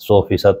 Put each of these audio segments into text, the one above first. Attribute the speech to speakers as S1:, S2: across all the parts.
S1: 100%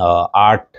S1: 8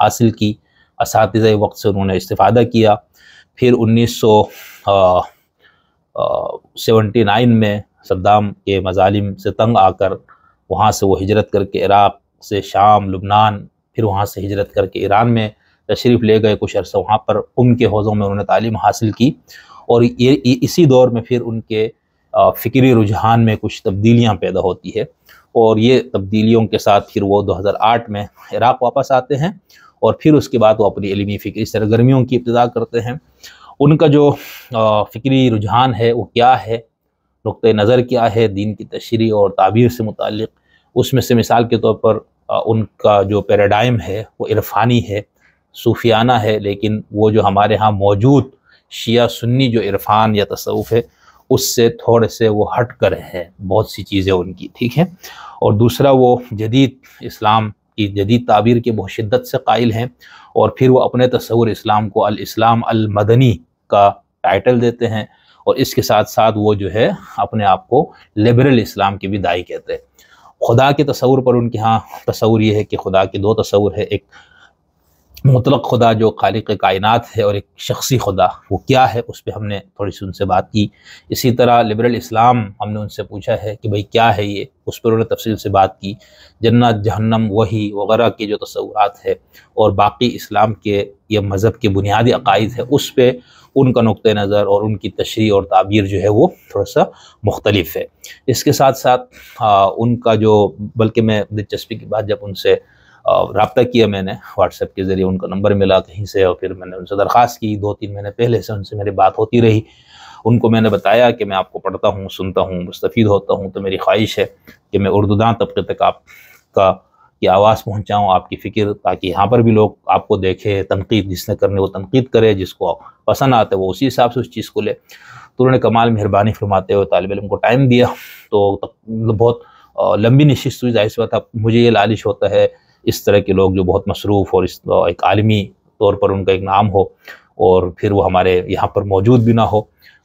S1: حاصل کی، اساتذہ وقت سے انہوں نے استفادہ کیا۔ پھر 1979 میں صدام کے مظالم سے تنگ آ کر وہاں سے وہ ہجرت کر کے عراق سے شام، لبنان، پھر وہاں سے ہجرت کر کے ایران میں تشریف لے گئے، کچھ عرصہ وہاں پر ان کے حوزوں میں انہوں نے تعلیم حاصل کی، اور اسی دور میں پھر ان کے فکری رجحان میں کچھ تبدیلیاں پیدا ہوتی ہے، اور یہ تبدیلیوں کے ساتھ پھر وہ 2008 میں عراق واپس آتے ہیں، اور پھر اس کے بعد وہ اپنی علمی فکری سرگرمیوں کی ابتدا کرتے ہیں۔ ان کا جو فکری رجحان ہے وہ کیا ہے، نقطہ نظر کیا ہے دین کی تشریح اور تعبیر سے متعلق، اس میں سے مثال کے طور پر ان کا جو پیراڈائم ہے وہ عرفانی ہے، صوفیانہ ہے، لیکن وہ جو ہمارے ہاں موجود شیعہ سنی جو عرفان یا تصوف ہے اس سے تھوڑے سے وہ ہٹ کر ہے، بہت سی چیزیں ان کی، ٹھیک ہے۔ اور دوسرا وہ جدید اسلام کی جدید تعبیر کے بہت شدت سے قائل ہیں، اور پھر وہ اپنے تصور اسلام کو الاسلام المدنی کا ٹائٹل دیتے ہیں، اور اس کے ساتھ ساتھ وہ جو ہے اپنے آپ کو لبرل اسلام کے بھی داعی کہتے ہیں۔ خدا کے تصور پر ان کے ہاں تصور یہ ہے کہ خدا کے دو تصور ہے، ایک مطلق خدا جو خالق کائنات ہے، اور ایک شخصی خدا، وہ کیا ہے اس پہ ہم نے تھوڑی سی ان سے بات کی۔ اسی طرح لبرل اسلام ہم نے ان سے پوچھا ہے کہ بھئی کیا ہے یہ، اس پر انہوں نے تفصیل سے بات کی، جنت، جہنم، وحی وغیرہ کے جو تصورات ہے، اور باقی اسلام کے یہ مذہب کے بنیادی عقائد ہے اس پہ ان کا نقطہ نظر اور ان کی تشریح اور تعبیر جو ہے وہ تھوڑا سا مختلف ہے۔ اس کے ساتھ ساتھ ان کا جو، بلکہ میں دلچسپی کی بات، جب ان سے رابطہ کیا میں نے واٹس ایپ کے ذریعے، ان کا نمبر ملا کہیں سے، اور پھر میں نے ان سے درخواست کی، 2-3 مہینے پہلے سے ان سے میری بات ہوتی رہی۔ ان کو میں نے بتایا کہ میں آپ کو پڑھتا ہوں، سنتا ہوں، مستفید ہوتا ہوں، تو میری خواہش ہے کہ میں اردو داں طبقے تک آپ کی آواز پہنچاؤں، آپ کی فکر، تاکہ یہاں پر بھی لوگ آپ کو دیکھے، تنقید جس نے کرنے وہ تنقید کرے، جس کو پسند آتا ہے وہ اسی حساب سے اس چیز کو لے۔ تو انہوں نے کمال مہربانی فرماتے ہوئے طالب علم کو ٹائم دیا، تو بہت لمبی نشست ہوئی۔ ظاہر سی بات ہے، مجھے یہ لالچ ہوتا ہے اس طرح کے لوگ جو بہت مصروف اور ایک عالمی طور پر ان کا ایک نام ہو، اور پھر وہ ہمارے یہاں پر موجود بھی نہ ہو،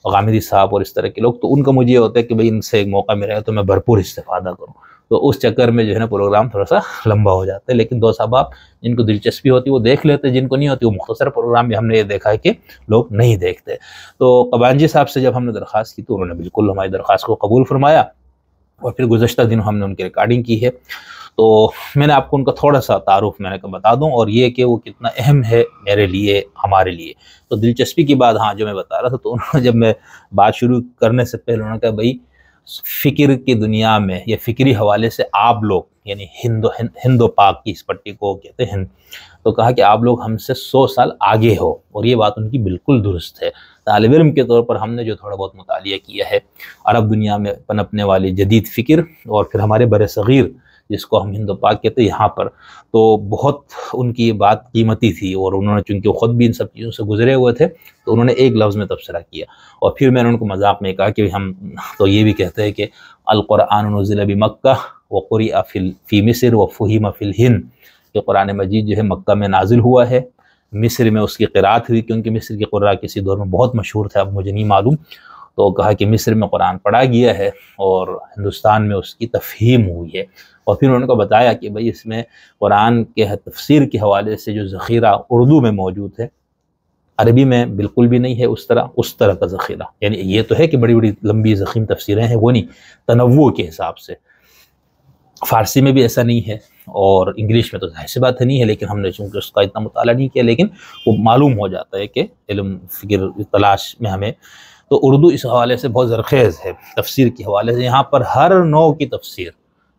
S1: غامدی صاحب اور اس طرح کے لوگ، تو ان کا مجھے یہ ہوتا ہے کہ بھئی ان سے ایک موقع ملے تو میں بھرپور استفادہ کروں، تو اس چکر میں جو ہے نا پروگرام تھوڑا سا لمبا ہو جاتا ہے۔ لیکن دوست احباب جن کو دلچسپی ہوتی ہے وہ دیکھ لیتے، جن کو نہیں ہوتی وہ مختصر پروگرام بھی ہم نے یہ دیکھا ہے کہ لوگ نہیں دیکھتے۔ تو قبانجی صاحب سے جب ہم نے درخواست کی تو انہوں نے بالکل ہماری درخواست کو قبول فرمایا، اور پھر گزشتہ دنوں ہم نے ان کی ریکارڈنگ کی ہے۔ تو میں نے آپ کو ان کا تھوڑا سا تعارف میں نے کہا بتا دوں، اور یہ کہ وہ کتنا اہم ہے میرے لیے، ہمارے لیے۔ تو دلچسپی کی بات جو میں بتا رہا تھا، تو انہوں نے جب میں بات شروع کرنے سے پہلے انہوں نے کہا بھئی فکر کی دنیا میں یا فکری حوالے سے آپ لوگ، یعنی ہند و پاک کی اس پٹی کو کہتے ہیں، تو کہا کہ آپ لوگ ہم سے 100 سال آگے ہو، اور یہ بات ان کی بالکل درست ہے۔ طالب علم کے طور پر ہم نے جو تھوڑا بہت مطالعہ کیا ہے عرب دنیا میں پنپنے والی جدید فکر، اور پھر ہمارے بر صغیر جس کو ہم ہند و پاک کہتے ہیں یہاں پر، تو بہت ان کی یہ بات قیمتی تھی، اور انہوں نے چونکہ خود بھی ان سب چیزوں سے گزرے ہوئے تھے تو انہوں نے ایک لفظ میں تبصرہ کیا، اور پھر میں نے ان کو مذاق میں کہا کہ ہم تو یہ بھی کہتے ہیں کہ القرآن نزل بمکہ وقرئ فی مصر وفہم فی الہند، کہ قرآن مجید جو ہے مکہ میں نازل ہوا ہے، مصر میں اس کی قرأت ہوئی، کیونکہ مصر کے قراء کسی دور میں بہت مشہور تھے، اب مجھے نہیں معلوم، تو کہا کہ مصر میں قرآن پڑھا گیا ہے اور ہندوستان میں اس کی تفہیم ہوئی ہے۔ اور پھر انہوں نے بتایا کہ بھئی اس میں قرآن کے تفسیر کے حوالے سے جو ذخیرہ اردو میں موجود ہے، عربی میں بالکل بھی نہیں ہے اس طرح کا ذخیرہ، یعنی یہ تو ہے کہ بڑی بڑی لمبی ضخیم تفسیریں ہیں، وہ نہیں، تنوع کے حساب سے۔ فارسی میں بھی ایسا نہیں ہے، اور انگلش میں تو ظاہر سی بات نہیں ہے، لیکن ہم نے چونکہ اس کا اتنا مطالعہ نہیں کیا، لیکن وہ معلوم ہو جاتا ہے کہ علم فکر تلاش میں ہمیں، تو اردو اس حوالے سے بہت زرخیز ہے تفسیر کے حوالے سے۔ یہاں پر ہر نوع کی تفسیر،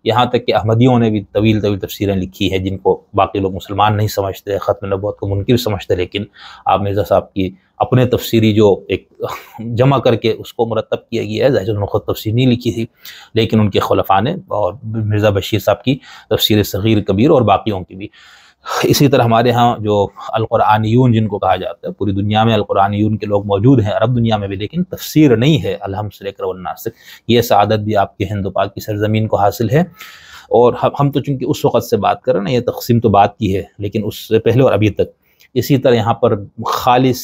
S1: یہاں تک کہ احمدیوں نے بھی طویل تفسیریں لکھی ہیں جن کو باقی لوگ مسلمان نہیں سمجھتے، ختم نبوت کو منکر سمجھتے، لیکن آپ مرزا صاحب کی اپنے تفسیری جو ایک جمع کر کے اس کو مرتب کیا گیا ہے، ظاہر انہوں نے خود تفسیر نہیں لکھی تھی، لیکن ان کے خلفاء نے، اور مرزا بشیر صاحب کی تفسیر صغیر کبیر اور باقیوں کی بھی۔ اسی طرح ہمارے ہاں جو القرآنیون جن کو کہا جاتا ہے، پوری دنیا میں القرآنیون کے لوگ موجود ہیں، عرب دنیا میں بھی، لیکن تفسیر نہیں ہے الحمد سے لے کر والناس تک۔ یہ سعادت بھی آپ کے ہند و پاک کی سرزمین کو حاصل ہے، اور ہم تو چونکہ اس وقت سے بات کر رہے ہیں نا، یہ تقسیم تو بات کی ہے، لیکن اس سے پہلے اور ابھی تک اسی طرح یہاں پر خالص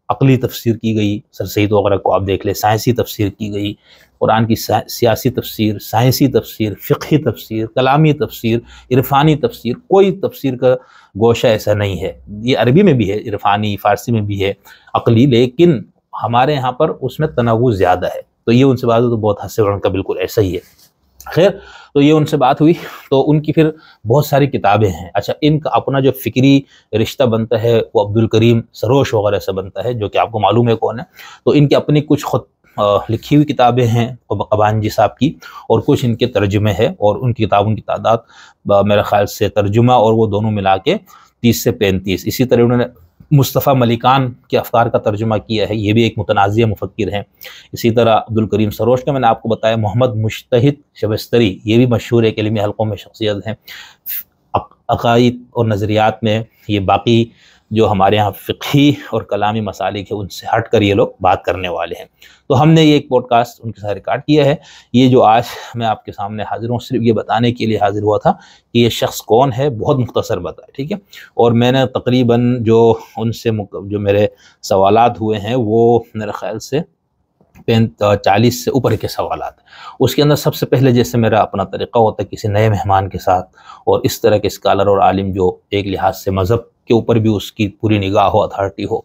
S1: عقلی تفسیر کی گئی، سر سید وغیرہ کو آپ دیکھ لیں، سائنسی تفسیر کی گئی، قرآن کی سیاسی تفسیر، سائنسی تفسیر، فقہی تفسیر، کلامی تفسیر، عرفانی تفسیر، کوئی تفسیر کا گوشہ ایسا نہیں ہے۔ یہ عربی میں بھی ہے، عرفانی فارسی میں بھی ہے، عقلی، لیکن ہمارے یہاں پر اس میں تنوع زیادہ ہے۔ تو یہ ان سے بات ہو تو بہت حد سے ان کا بالکل ایسا ہی ہے۔ خیر، تو یہ ان سے بات ہوئی تو ان کی پھر بہت ساری کتابیں ہیں۔ اچھا، ان کا اپنا جو فکری رشتہ بنتا ہے وہ عبدالکریم سروش وغیرہ سے بنتا ہے، جو کہ آپ کو معلوم ہے کون ہے۔ تو ان کی اپنی کچھ خود لکھی ہوئی کتابیں ہیں قبانجی صاحب کی، اور کچھ ان کے ترجمے ہیں، اور ان کی کتابوں کی تعداد میرے خیال سے ترجمہ اور وہ دونوں ملا کے 30 سے 35۔ اسی طرح انہوں نے مصطفیٰ ملکان کے افکار کا ترجمہ کیا ہے، یہ بھی ایک متنازع مفکر ہیں۔ اسی طرح عبدالکریم سروش کا میں نے آپ کو بتایا، محمد مجتہد شبستری، یہ بھی مشہور ایک علمی حلقوں میں شخصیت ہیں۔ عقائد اور نظریات میں یہ باقی جو ہمارے ہاں فقہی اور کلامی مسالک ہے ان سے ہٹ کر یہ لوگ بات کرنے والے ہیں۔ تو ہم نے یہ ایک پوڈ کاسٹ ان کے ساتھ ریکارڈ کیا ہے۔ یہ جو آج میں آپ کے سامنے حاضر ہوں، صرف یہ بتانے کے لیے حاضر ہوا تھا کہ یہ شخص کون ہے، بہت مختصر بتایا، ٹھیک ہے۔ اور میں نے تقریباً جو ان سے جو میرے سوالات ہوئے ہیں وہ میرے خیال سے 40 سے اوپر کے سوالات۔ اس کے اندر سب سے پہلے جیسے میرا اپنا طریقہ ہوتا ہے کسی نئے مہمان کے ساتھ، اور اس طرح کے اسکالر اور عالم جو ایک لحاظ سے مذہب کے اوپر بھی اس کی پوری نگاہ ہو، اتھارٹی ہو،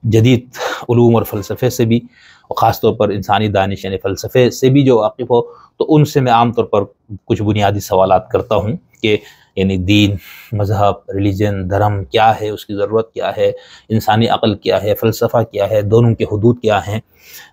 S1: جدید علوم اور فلسفے سے بھی، اور خاص طور پر انسانی دانش یعنی فلسفے سے بھی جو واقف ہو، تو ان سے میں عام طور پر کچھ بنیادی سوالات کرتا ہوں کہ یعنی دین، مذہب، ریلیجن، دھرم کیا ہے، اس کی ضرورت کیا ہے، انسانی عقل کیا ہے، فلسفہ کیا ہے، دونوں کے حدود کیا ہیں،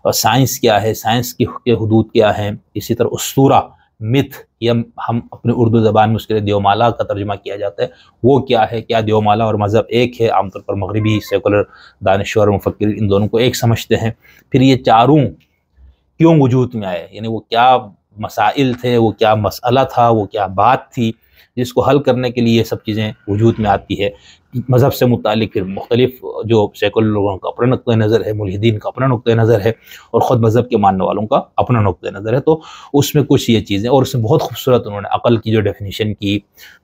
S1: اور سائنس کیا ہے، سائنس کے حدود کیا ہیں۔ اسی طرح اسطورہ، متھ، یا ہم اپنے اردو زبان میں اس کے لیے دیومالا کا ترجمہ کیا جاتا ہے، وہ کیا ہے، کیا دیومالا اور مذہب ایک ہے؟ عام طور پر مغربی سیکولر دانشور مفکر ان دونوں کو ایک سمجھتے ہیں۔ پھر یہ چاروں کیوں وجود میں آئے، یعنی وہ کیا مسائل تھے، وہ کیا مسئلہ تھا، وہ کیا بات تھی جس کو حل کرنے کے لیے یہ سب چیزیں وجود میں آتی ہے۔ مذہب سے متعلق پھر مختلف جو سیکولر لوگوں کا اپنا نقطۂ نظر ہے، ملحدین کا اپنا نقطۂ نظر ہے، اور خود مذہب کے ماننے والوں کا اپنا نقطۂ نظر ہے۔ تو اس میں کچھ یہ چیزیں، اور اس میں بہت خوبصورت انہوں نے عقل کی جو ڈیفینیشن کی۔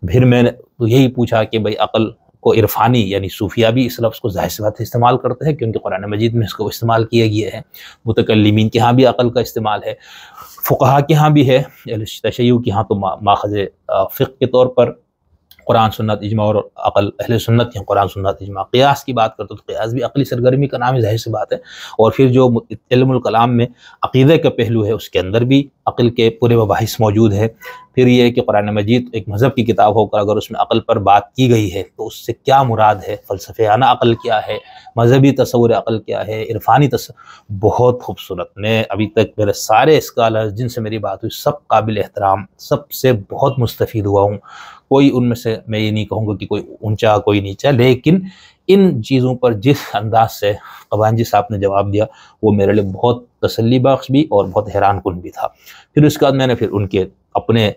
S1: پھر میں نے تو یہی پوچھا کہ بھئی عقل کو عرفانی یعنی صوفیہ بھی اس لفظ کو ظاہر سی بات ہے استعمال کرتے ہیں، کیونکہ قرآن مجید میں اس کو استعمال کیا گیا ہے۔ متکلمین کے ہاں بھی عقل کا استعمال ہے، فقہا کے ہاں بھی ہے، تشیع کے ہاں تو ماخذ فقہ کے طور پر قرآن سنت اجماع، اور عقل اہل سنت ہیں قرآن سنت اجماع۔ قیاس کی بات کرتے تو قیاس بھی عقلی سرگرمی کا نام ہے، ظاہر سی بات ہے۔ اور پھر جو علم الکلام میں عقیدے کا پہلو ہے اس کے اندر بھی عقل کے پورے مباحث موجود ہے۔ پھر یہ کہ قرآن مجید ایک مذہب کی کتاب ہو کر اگر اس میں عقل پر بات کی گئی ہے تو اس سے کیا مراد ہے، فلسفیانہ عقل کیا ہے، مذہبی تصور عقل کیا ہے، عرفانی تصور، بہت خوبصورت۔ میں ابھی تک میرے سارے اسکالر جن سے میری بات ہوئی سب قابل احترام، سب سے بہت مستفید ہوا ہوں۔ کوئی ان میں سے میں یہ نہیں کہوں گا کہ کوئی اونچا کوئی نیچا، لیکن ان چیزوں پر جس انداز سے قبانجی صاحب نے جواب دیا وہ میرے لیے بہت تسلی بخش بھی اور بہت حیران کن بھی تھا۔ پھر اس کے بعد میں نے پھر ان کے اپنے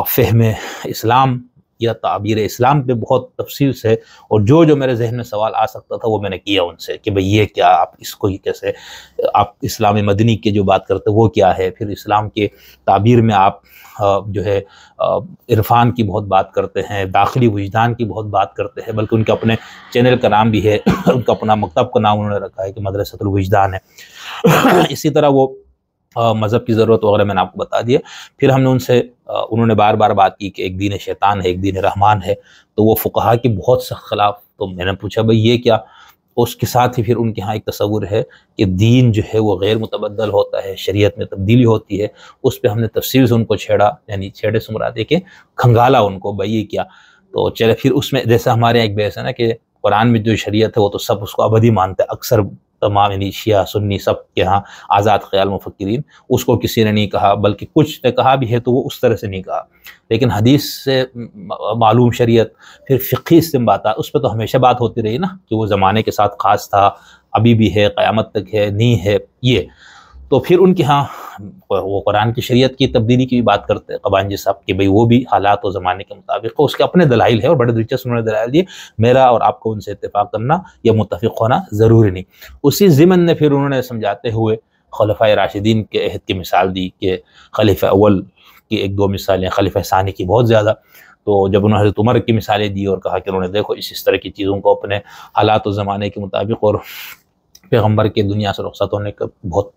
S1: فہم اسلام یا تعبیر اسلام پہ بہت تفصیل سے، اور جو میرے ذہن میں سوال آ سکتا تھا وہ میں نے کیا ان سے کہ بھئی یہ کیا، آپ اس کو یہ کیسے، آپ اسلام مدنی کے جو بات کرتے وہ کیا ہے، پھر اسلام کے تعبیر میں آپ جو ہے عرفان کی بہت بات کرتے ہیں، داخلی وجدان کی بہت بات کرتے ہیں، بلکہ ان کے اپنے چینل کا نام بھی ہے، ان کا اپنا مکتب کا نام انہوں نے رکھا ہے کہ مدرسۃ الوجدان ہے۔ اسی طرح وہ مذہب کی ضرورت وغیرہ میں نے آپ کو بتا دیا۔ پھر ہم نے ان سے انہوں نے بار بار بات کی کہ ایک دین شیطان ہے، ایک دین رحمان ہے، تو وہ فقہا کے بہت سخت خلاف۔ تو میں نے پوچھا بھئی یہ کیا؟ اس کے ساتھ ہی پھر ان کے ہاں ایک تصور ہے کہ دین جو ہے وہ غیر متبدل ہوتا ہے، شریعت میں تبدیلی ہوتی ہے۔ اس پہ ہم نے تفصیل سے ان کو چھیڑا، یعنی چھیڑے سے مراد ہے کہ کھنگالا ان کو بھئی یہ کیا۔ تو چلے پھر اس میں جیسا ہمارے ایک بحث ہے نا کہ قرآن میں جو شریعت ہے وہ تو سب اس کو ابدی مانتے ہیں، اکثر تمام یعنی شیعہ سنی سب کے ہاں آزاد خیال مفکرین، اس کو کسی نے نہیں کہا، بلکہ کچھ نے کہا بھی ہے تو وہ اس طرح سے نہیں کہا۔ لیکن حدیث سے معلوم شریعت، پھر فقہی استنباطات، اس پہ تو ہمیشہ بات ہوتی رہی نا کہ وہ زمانے کے ساتھ خاص تھا، ابھی بھی ہے، قیامت تک ہے، نہیں ہے یہ۔ تو پھر ان کے ہاں وہ قرآن کی شریعت کی تبدیلی کی بھی بات کرتے ہیں قبانجی صاحب کہ بھئی وہ بھی حالات و زمانے کے مطابق، اس کے اپنے دلائل ہے اور بڑے دلچسپ انہوں نے دلائل دیے۔ میرا اور آپ کو ان سے اتفاق کرنا یا متفق ہونا ضروری نہیں۔ اسی ضمن نے پھر انہوں نے سمجھاتے ہوئے خلفائے راشدین کے عہد کی مثال دی کہ خلیفہ اول کی ایک دو مثالیں، خلیفہ ثانی کی بہت زیادہ۔ تو جب انہوں نے حضرت عمر کی مثالیں دی اور کہا کہ انہوں نے دیکھو اس طرح کی چیزوں کو اپنے حالات و زمانے کے مطابق اور پیغمبر کے دنیا سے رخصت ہونے کا بہت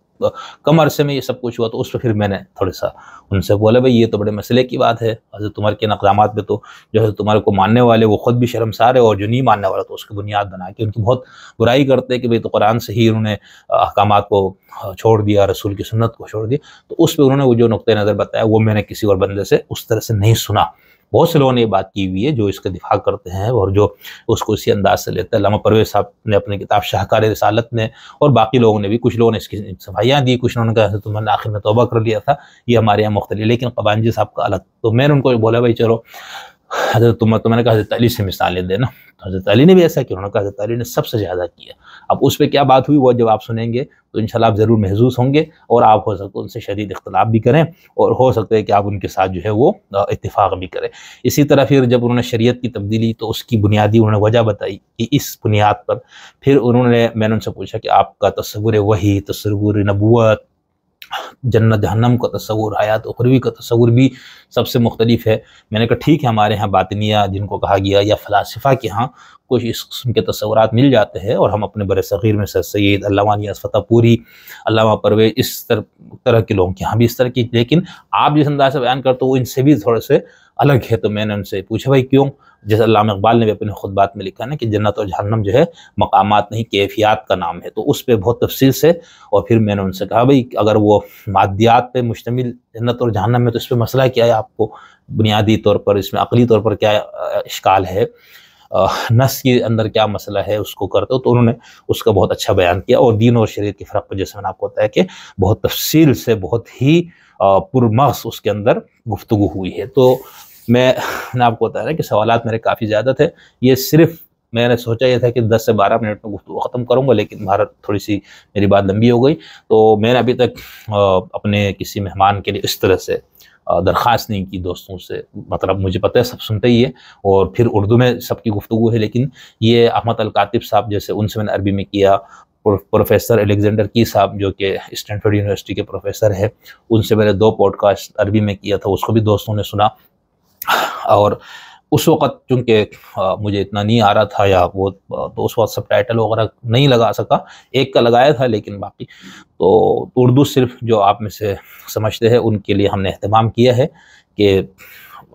S1: کم عرصے میں یہ سب کچھ ہوا، تو اس پہ پھر میں نے تھوڑا سا ان سے بولا بھائی یہ تو بڑے مسئلے کی بات ہے، حضرت عمر کے اقدامات پہ تو جو حضرت عمر کو ماننے والے وہ خود بھی شرمسار ہے، اور جو نہیں ماننے والا تو اس کی بنیاد بنا کے ان کی بہت برائی کرتے ہیں کہ بھئی تو قرآن سے ہی انہوں نے احکامات کو چھوڑ دیا، رسول کی سنت کو چھوڑ دیا. تو اس پہ انہوں نے وہ جو نقطۂ نظر بتایا وہ میں نے کسی اور بندے سے اس طرح سے نہیں سنا. بہت سے لوگوں نے یہ بات کی ہوئی ہے جو اس کا دفاع کرتے ہیں اور جو اس کو اسی انداز سے لیتے ہیں. علامہ پرویز صاحب نے اپنی کتاب شاہکار رسالت میں، اور باقی لوگوں نے بھی، کچھ لوگوں نے اس کی صفائیاں دی، کچھ لوگوں نے کہا تم نے آخر میں توبہ کر لیا تھا، یہ ہمارے یہاں مختلف، لیکن قبانجی صاحب کا الگ. تو میں نے ان کو بولا بھائی چلو حضرت تو میں نے کہا حضرت علی سے مثالیں دینا. حضرت علی نے بھی ایسا کیا، انہوں نے کہا حضرت علی نے سب سے زیادہ کیا. اب اس پہ کیا بات ہوئی وہ جب آپ سنیں گے تو انشاءاللہ آپ ضرور محظوظ ہوں گے، اور آپ ہو سکتا ہے ان سے شدید اختلاف بھی کریں، اور ہو سکتا ہے کہ آپ ان کے ساتھ جو ہے وہ اتفاق بھی کریں. اسی طرح پھر جب انہوں نے شریعت کی تبدیلی تو اس کی بنیادی انہوں نے وجہ بتائی کہ اس بنیاد پر پھر میں نے ان سے پوچھا کہ آپ کا تصور وحی، تصور نبوت، جنت جہنم کا تصور، حیات اخروی کا تصور بھی سب سے مختلف ہے. میں نے کہا ٹھیک ہے، ہمارے ہاں باطنیہ جن کو کہا گیا یا فلاسفہ کے ہاں کچھ اس قسم کے تصورات مل جاتے ہیں، اور ہم اپنے بر صغیر میں سر سید، علامہ نیاز فتح پوری، علامہ پرویز، اس طرح کے لوگوں کے ہاں بھی اس طرح کی، لیکن آپ جس انداز سے بیان کرتے ہو وہ ان سے بھی تھوڑے سے الگ ہے. تو میں نے ان سے پوچھا بھائی کیوں؟ جیسے علامہ اقبال نے بھی اپنے خطبات میں لکھا نا کہ جنت اور جہنم جو ہے مقامات نہیں کیفیات کا نام ہے. تو اس پہ بہت تفصیل سے، اور پھر میں نے ان سے کہا بھئی اگر وہ مادیات پہ مشتمل جنت اور جہنم میں تو اس پہ مسئلہ کیا ہے، آپ کو بنیادی طور پر اس میں عقلی طور پر کیا اشکال ہے، نس کے اندر کیا مسئلہ ہے اس کو کرتے ہو. تو انہوں نے اس کا بہت اچھا بیان کیا، اور دین اور شریعت کے فرق پر جیسے میں نے آپ کو بتایا کہ بہت تفصیل سے، بہت ہی پرمغز اس کے اندر گفتگو ہوئی ہے. تو میں نے آپ کو بتایا کہ سوالات میرے کافی زیادہ تھے. یہ صرف میں نے سوچا یہ تھا کہ 10 سے 12 منٹ میں گفتگو ختم کروں گا، لیکن بھارت تھوڑی سی میری بات لمبی ہو گئی. تو میں نے ابھی تک اپنے کسی مہمان کے لیے اس طرح سے درخواست نہیں کی دوستوں سے، مطلب مجھے پتہ ہے سب سنتے ہی ہے، اور پھر اردو میں سب کی گفتگو ہے، لیکن یہ احمد الکاتب صاحب جیسے ان سے میں نے عربی میں کیا، پروفیسر الیگزینڈر کی صاحب جو کہ اسٹینفورڈ یونیورسٹی کے پروفیسر ہے، ان سے میں نے 2 پوڈ کاسٹ عربی میں کیا تھا، اس کو بھی دوستوں نے سنا. اور اس وقت چونکہ مجھے اتنا نہیں آ رہا تھا، یا وہ تو اس وقت سب ٹائٹل وغیرہ نہیں لگا سکا، ایک کا لگایا تھا، لیکن باقی تو اردو صرف جو آپ میں سے سمجھتے ہیں ان کے لیے ہم نے اہتمام کیا ہے کہ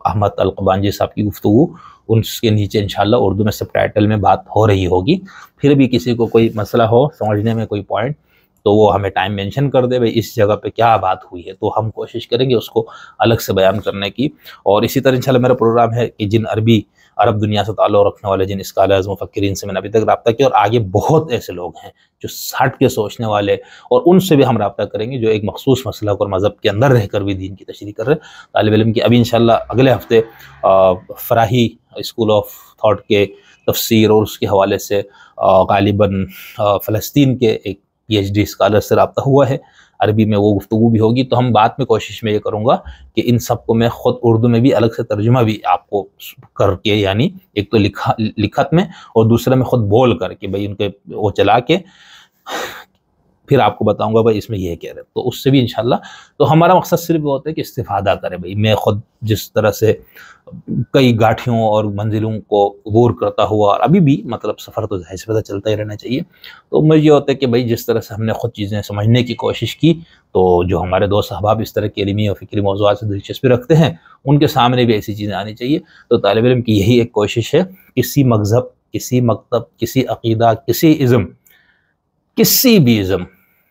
S1: احمد القبانجی صاحب کی گفتگو ان کے نیچے انشاءاللہ اردو میں سب ٹائٹل میں بات ہو رہی ہوگی. پھر بھی کسی کو کوئی مسئلہ ہو سمجھنے میں کوئی پوائنٹ تو وہ ہمیں ٹائم مینشن کر دے بھئی اس جگہ پہ کیا بات ہوئی ہے، تو ہم کوشش کریں گے اس کو الگ سے بیان کرنے کی. اور اسی طرح انشاءاللہ میرا پروگرام ہے کہ جن عرب دنیا سے تعلق رکھنے والے جن اسکالرز مفکرین سے میں نے ابھی تک رابطہ کیا، اور آگے بہت ایسے لوگ ہیں جو ہٹ کے سوچنے والے، اور ان سے بھی ہم رابطہ کریں گے جو ایک مخصوص مسئلہ اور مذہب کے اندر رہ کر بھی دین کی تشریح کر رہے ہیں. طالب علم کی ابھی انشاءاللہ اگلے ہفتے فراہی اسکول آف تھاٹ کے تفسیر اور اس کے حوالے سے غالباً فلسطین کے ایک PhD اسکالر سے رابطہ ہوا ہے، عربی میں وہ گفتگو بھی ہوگی. تو ہم بعد میں کوشش میں یہ کروں گا کہ ان سب کو میں خود اردو میں بھی الگ سے ترجمہ بھی آپ کو کر کے، یعنی ایک تو لکھت میں، اور دوسرے میں خود بول کر کے بھئی ان کے وہ چلا کے پھر آپ کو بتاؤں گا بھائی اس میں یہ کہہ رہے. تو اس سے بھی انشاءاللہ تو ہمارا مقصد صرف وہ ہوتا ہے کہ استفادہ کرے. بھائی میں خود جس طرح سے کئی گاٹھیوں اور منزلوں کو عبور کرتا ہوا، اور ابھی بھی مطلب سفر تو ظاہر سے پتہ چلتا ہی رہنا چاہیے، تو مجھے یہ ہوتا ہے کہ بھائی جس طرح سے ہم نے خود چیزیں سمجھنے کی کوشش کی، تو جو ہمارے دوست احباب اس طرح کی علمی اور فکری موضوعات سے دلچسپی رکھتے ہیں ان کے سامنے بھی ایسی چیزیں آنی چاہیے. تو طالب علم کی یہی ایک کوشش ہے، کسی مذہب، کسی مکتب، کسی عقیدہ، کسی ازم، کسی بھی ازم،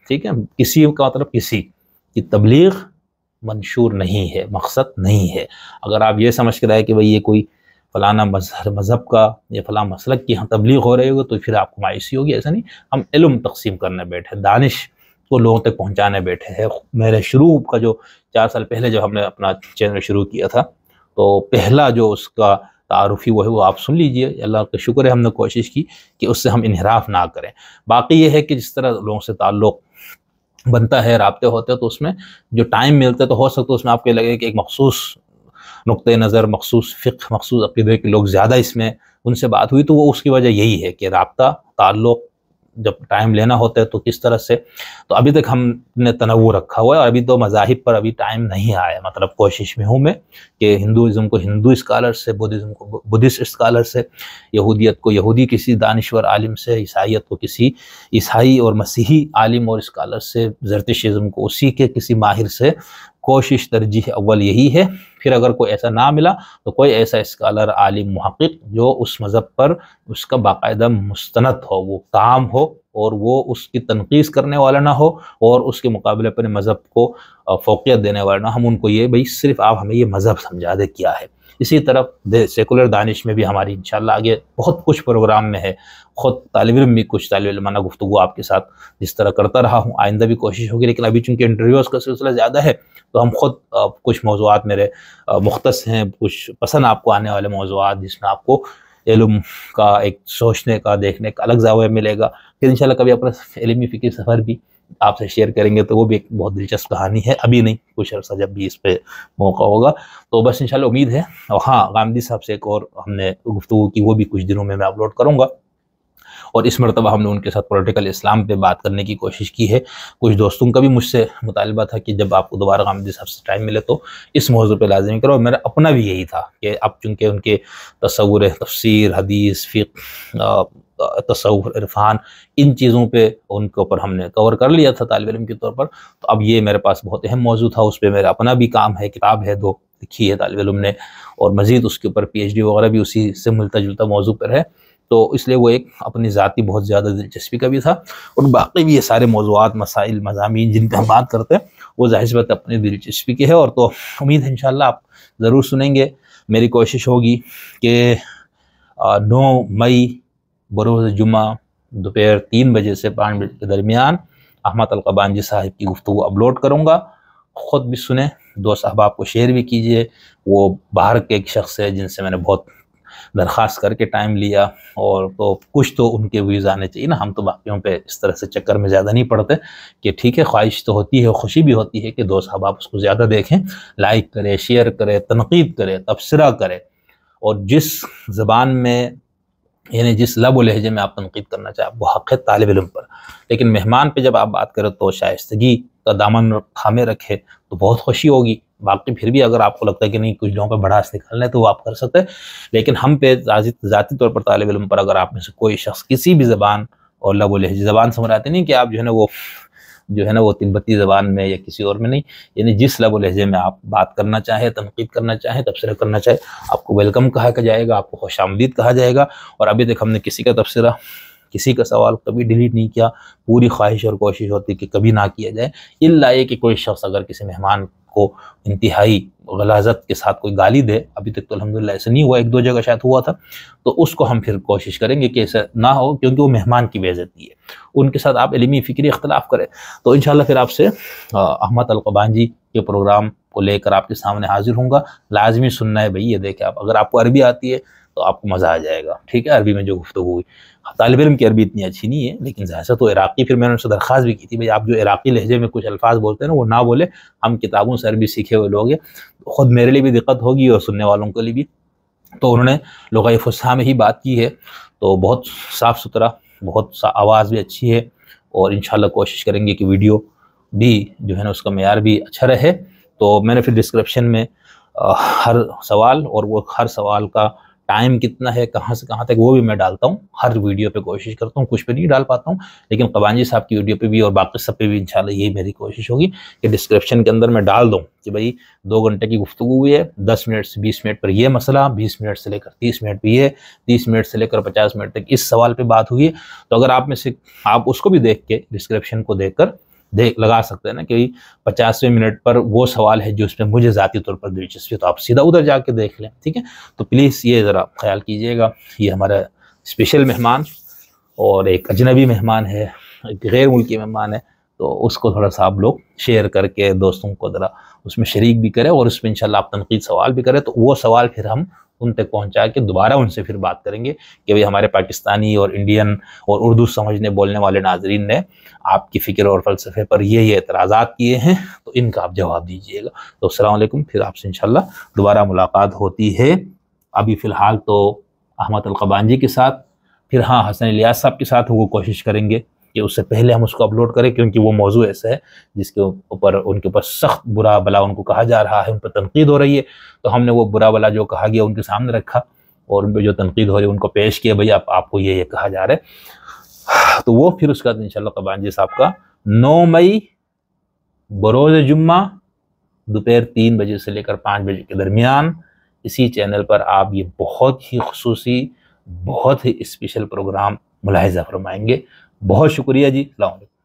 S1: ٹھیک ہے، کسی کا مطلب کسی کی تبلیغ منشور نہیں ہے، مقصد نہیں ہے. اگر آپ یہ سمجھ کر آئے کہ بھئی یہ کوئی فلانا مذہب کا یا فلاں مسلک کی تبلیغ ہو رہی ہوگی تو پھر آپ کو مایوسی ہوگی. ایسا نہیں، ہم علم تقسیم کرنے بیٹھے، دانش کو لوگوں تک پہنچانے بیٹھے ہیں. میرے شروع کا جو 4 سال پہلے جب ہم نے اپنا چینل شروع کیا تھا، تو پہلا جو اس کا تعارفی وہ ہے وہ آپ سن لیجئے. اللہ کا شکر ہے ہم نے کوشش کی کہ اس سے ہم انحراف نہ کریں. باقی یہ ہے کہ جس طرح لوگوں سے تعلق بنتا ہے، رابطے ہوتے ہیں، تو اس میں جو ٹائم ملتا ہے تو ہو سکتا ہے اس میں آپ کو لگے کہ ایک مخصوص نقطۂ نظر، مخصوص فقہ، مخصوص عقیدے کے لوگ زیادہ اس میں ان سے بات ہوئی. تو وہ اس کی وجہ یہی ہے کہ رابطہ، تعلق جب ٹائم لینا ہوتا ہے تو کس طرح سے. تو ابھی تک ہم نے تنوع رکھا ہوا ہے، اور ابھی تو مذاہب پر ابھی ٹائم نہیں آیا. مطلب کوشش میں ہوں میں کہ ہندوازم کو ہندو اسکالر سے، بدھزم کو بدھسٹ اسکالر سے، یہودیت کو یہودی کسی دانشور عالم سے، عیسائیت کو کسی عیسائی اور مسیحی عالم اور اسکالر سے، زرتشتزم کو اسی کے کسی ماہر سے. کوشش ترجیح اول یہی ہے. پھر اگر کوئی ایسا نہ ملا تو کوئی ایسا اسکالر، عالم، محقق جو اس مذہب پر اس کا باقاعدہ مستند ہو، وہ کام ہو، اور وہ اس کی تنقید کرنے والا نہ ہو، اور اس کے مقابلے پر مذہب کو فوقیت دینے والا نہ. ہم ان کو یہ بھئی صرف آپ ہمیں یہ مذہب سمجھا دے کیا ہے. اسی طرف سیکولر دانش میں بھی ہماری انشاءاللہ آگے بہت کچھ پروگرام میں ہے. خود طالب علم بھی کچھ طالب علمانہ گفتگو آپ کے ساتھ جس طرح کرتا رہا ہوں، آئندہ بھی کوشش ہوگی. لیکن ابھی چونکہ انٹرویوز کا سلسلہ زیادہ ہے تو ہم خود کچھ موضوعات میرے مختص ہیں، کچھ پسند آپ کو آنے والے موضوعات جس میں آپ کو علم کا ایک سوچنے کا، دیکھنے کا الگ زاویہ ملے گا. پھر انشاءاللہ کبھی اپنا علمی فکری سفر بھی آپ سے شیئر کریں گے، تو وہ بھی ایک بہت دلچسپ کہانی ہے. ابھی نہیں، کچھ عرصہ جب بھی اس پہ موقع ہوگا. تو بس انشاءاللہ امید ہے. اور ہاں، غامدی صاحب سے ایک اور ہم نے گفتگو کی، وہ بھی کچھ دنوں میں اپلوڈ کروں گا. اور اس مرتبہ ہم نے ان کے ساتھ پولیٹیکل اسلام پہ بات کرنے کی کوشش کی ہے. کچھ دوستوں کا بھی مجھ سے مطالبہ تھا کہ جب آپ کو دوبارہ غامدی صاحب سے ٹائم ملے تو اس موضوع پہ لازمی کرو. اور میرا اپنا بھی یہی تھا کہ اب چونکہ ان کے تصور، تفسیر، حدیث، فقہ، تصوف، عرفان، ان چیزوں پہ ان کے اوپر ہم نے کور کر لیا تھا طالب علم کے طور پر. تو اب یہ میرے پاس بہت اہم موضوع تھا، اس پہ میرا اپنا بھی کام ہے، کتاب ہے 2 لکھی ہے طالب علم نے، اور مزید اس کے اوپر PhD وغیرہ بھی اسی سے ملتا جلتا موضوع پر ہے. تو اس لیے وہ ایک اپنی ذاتی بہت زیادہ دلچسپی کا بھی تھا. اور باقی بھی یہ سارے موضوعات، مسائل، مضامین جن پہ ہم بات کرتے ہیں وہ ظاہر سی بات اپنی دلچسپی کے ہے. اور تو امید ہے انشاءاللہ آپ ضرور سنیں گے. میری کوشش ہوگی کہ 9 مئی بروز جمعہ دوپہر 3 بجے سے 5 بجے کے درمیان احمد القبانجی صاحب کی گفتگو اپلوڈ کروں گا. خود بھی سنیں، 2 احباب کو شیئر بھی کیجئے. وہ باہر کے ایک شخص ہے جن سے میں نے بہت درخواست کر کے ٹائم لیا، اور تو کچھ تو ان کے ویوز آنے چاہیے نا. ہم تو باقیوں پہ اس طرح سے چکر میں زیادہ نہیں پڑتے کہ ٹھیک ہے، خواہش تو ہوتی ہے، خوشی بھی ہوتی ہے کہ 2 احباب اس کو زیادہ دیکھیں، لائک کرے، شیئر کرے، تنقید کرے، تبصرہ کرے. اور جس زبان میں، یعنی جس لب و لہجے میں آپ تنقید کرنا چاہیں، وہ حق ہے طالب علم پر. لیکن مہمان پہ جب آپ بات کریں تو شائستگی کا دامن تھامے رکھے تو بہت خوشی ہوگی. باقی پھر بھی اگر آپ کو لگتا ہے کہ نہیں کچھ لوگوں پہ بڑھاس نکالنا ہے تو وہ آپ کر سکتے ہیں. لیکن ہم پہ ذاتی طور پر طالب علم پر اگر آپ میں سے کوئی شخص کسی بھی زبان اور لب و لہجے، زبان سمجھاتے نہیں کہ آپ جو ہے نا وہ تبتی زبان میں یا کسی اور میں نہیں، یعنی جس لب و لہجے میں آپ بات کرنا چاہیں، تنقید کرنا چاہیں، تبصرہ کرنا چاہیں، آپ کو ویلکم کہا جائے گا، آپ کو خوش آمدید کہا جائے گا. اور ابھی تک ہم نے کسی کا تبصرہ، کسی کا سوال کبھی ڈیلیٹ نہیں کیا. پوری خواہش اور کوشش ہوتی کہ کبھی نہ کیا جائے، الا یہ کہ کوئی شخص اگر کسی مہمان کو انتہائی غلاظت کے ساتھ کوئی گالی دے. ابھی تک تو الحمدللہ ایسا نہیں ہوا، 1-2 جگہ شاید ہوا تھا. تو اس کو ہم پھر کوشش کریں گے کہ ایسا نہ ہو، کیونکہ وہ مہمان کی بے عزتی ہے. ان کے ساتھ آپ علمی فکری اختلاف کریں. تو انشاءاللہ پھر آپ سے احمد القبانجی کے پروگرام کو لے کر آپ کے سامنے حاضر ہوں گا. لازمی سننا ہے بھئی. یہ دیکھیں آپ، اگر آپ کو عربی آتی ہے تو آپ کو مزہ آ جائے گا. ٹھیک ہے، عربی میں جو گفتگو ہوئی، طالب علم کی عربی اتنی اچھی نہیں ہے، لیکن ظاہر تو عراقی، پھر میں نے ان سے درخواست بھی کی تھی بھئی آپ جو عراقی لہجے میں کچھ الفاظ بولتے ہیں نا وہ نہ بولے. ہم کتابوں سے عربی سیکھے ہوئے لوگ ہیں، خود میرے لیے بھی دقت ہوگی اور سننے والوں کے لیے بھی. تو انہوں نے لغہ فصحیٰ میں ہی بات کی ہے. تو بہت صاف ستھرا، بہت آواز بھی اچھی ہے. اور انشاءاللہ کوشش کریں گے کہ ویڈیو بھی جو ہے نا اس کا معیار بھی اچھا رہے. تو میں نے پھر ڈسکرپشن میں ہر سوال، اور وہ ہر سوال کا ٹائم کتنا ہے، کہاں سے کہاں تک، وہ بھی میں ڈالتا ہوں. ہر ویڈیو پہ کوشش کرتا ہوں، کچھ پہ نہیں ڈال پاتا ہوں، لیکن قبانجی صاحب کی ویڈیو پہ بھی اور باقی سب پہ بھی انشاءاللہ یہی میری کوشش ہوگی کہ ڈسکرپشن کے اندر میں ڈال دوں کہ بھئی 2 گھنٹے کی گفتگو ہوئی ہے، 10 منٹ سے 20 منٹ پر یہ مسئلہ، 20 منٹ سے لے کر 30 منٹ پہ یہ، 30 منٹ سے لے کر 50 منٹ تک اس سوال پہ بات ہوئی ہے. تو اگر آپ میں سے آپ اس کو بھی دیکھ کے، ڈسکرپشن کو دیکھ کر لگا سکتے ہیں نا کہ 50ویں منٹ پر وہ سوال ہے جو اس میں مجھے ذاتی طور پر دلچسپی ہے، تو آپ سیدھا ادھر جا کے دیکھ لیں. ٹھیک ہے، تو پلیز یہ ذرا خیال کیجئے گا. یہ ہمارا اسپیشل مہمان اور ایک اجنبی مہمان ہے، ایک غیر ملکی مہمان ہے. تو اس کو تھوڑا سا آپ لوگ شیئر کر کے دوستوں کو ذرا اس میں شریک بھی کریں، اور اس میں انشاءاللہ آپ تنقید سوال بھی کریں. تو وہ سوال پھر ہم ان تک پہنچا کے دوبارہ ان سے پھر بات کریں گے کہ بھئی ہمارے پاکستانی اور انڈین اور اردو سمجھنے بولنے والے ناظرین نے آپ کی فکر اور فلسفے پر یہ اعتراضات کیے ہیں، تو ان کا آپ جواب دیجئے گا. تو السلام علیکم. پھر آپ سے انشاءاللہ دوبارہ ملاقات ہوتی ہے. ابھی فی الحال تو احمد القبانجی کے ساتھ پھر ہاں حسن الیاس صاحب کے ساتھ وہ کوشش کریں گے کہ اس سے پہلے ہم اس کو اپلوڈ کریں، کیونکہ وہ موضوع ایسا ہے جس کے اوپر ان کے اوپر سخت برا بلا ان کو کہا جا رہا ہے، ان پر تنقید ہو رہی ہے، تو ہم نے وہ برا بلا جو کہا گیا ان کے سامنے رکھا اور ان پہ جو تنقید ہو رہی ہے ان کو پیش کیا، بھئی آپ کو یہ کہا جا رہا ہے۔ تو وہ پھر اس کا انشاءاللہ قبانجی صاحب کا 9 مئی بروز جمعہ دوپہر 3 بجے سے لے کر 5 بجے کے درمیان اسی چینل پر آپ یہ بہت ہی خصوصی، بہت ہی اسپیشل پروگرام ملاحظہ فرمائیں گے۔ بہت شکریہ جی، السلام علیکم۔